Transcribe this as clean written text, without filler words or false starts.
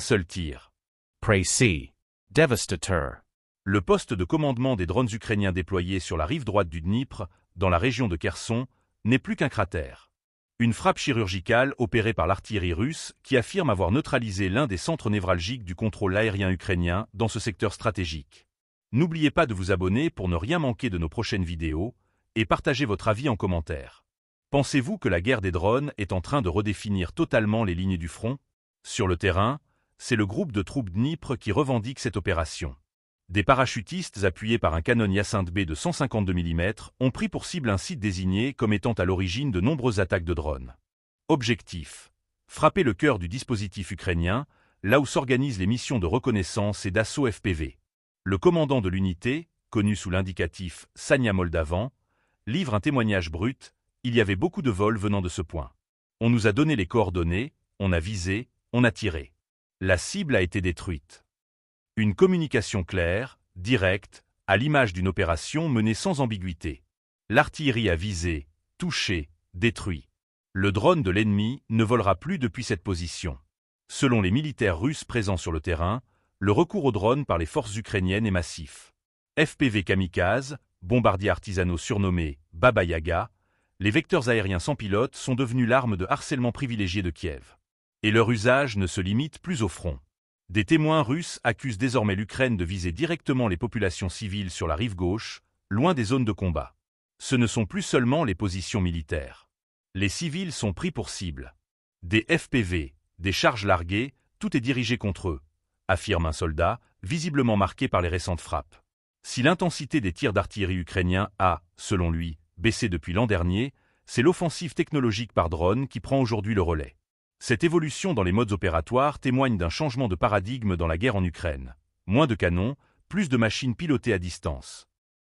Seul tir. Prey C. Devastator. Le poste de commandement des drones ukrainiens déployés sur la rive droite du Dnipre, dans la région de Kherson, n'est plus qu'un cratère. Une frappe chirurgicale opérée par l'artillerie russe qui affirme avoir neutralisé l'un des centres névralgiques du contrôle aérien ukrainien dans ce secteur stratégique. N'oubliez pas de vous abonner pour ne rien manquer de nos prochaines vidéos et partagez votre avis en commentaire. Pensez-vous que la guerre des drones est en train de redéfinir totalement les lignes du front? Sur le terrain, c'est le groupe de troupes Dnipre qui revendique cette opération. Des parachutistes appuyés par un canon Hyacinthe B de 152 mm ont pris pour cible un site désigné comme étant à l'origine de nombreuses attaques de drones. Objectif: frapper le cœur du dispositif ukrainien, là où s'organisent les missions de reconnaissance et d'assaut FPV. Le commandant de l'unité, connu sous l'indicatif Sania Moldavan, livre un témoignage brut: il y avait beaucoup de vols venant de ce point. On nous a donné les coordonnées, on a visé, on a tiré. La cible a été détruite. Une communication claire, directe, à l'image d'une opération menée sans ambiguïté. L'artillerie a visé, touché, détruit. Le drone de l'ennemi ne volera plus depuis cette position. Selon les militaires russes présents sur le terrain, le recours aux drones par les forces ukrainiennes est massif. FPV kamikaze, bombardiers artisanaux surnommés Baba Yaga, les vecteurs aériens sans pilote sont devenus l'arme de harcèlement privilégiée de Kiev. Et leur usage ne se limite plus au front. Des témoins russes accusent désormais l'Ukraine de viser directement les populations civiles sur la rive gauche, loin des zones de combat. Ce ne sont plus seulement les positions militaires. Les civils sont pris pour cible. Des FPV, des charges larguées, tout est dirigé contre eux, affirme un soldat, visiblement marqué par les récentes frappes. Si l'intensité des tirs d'artillerie ukrainiens a, selon lui, baissé depuis l'an dernier, c'est l'offensive technologique par drone qui prend aujourd'hui le relais. Cette évolution dans les modes opératoires témoigne d'un changement de paradigme dans la guerre en Ukraine. Moins de canons, plus de machines pilotées à distance.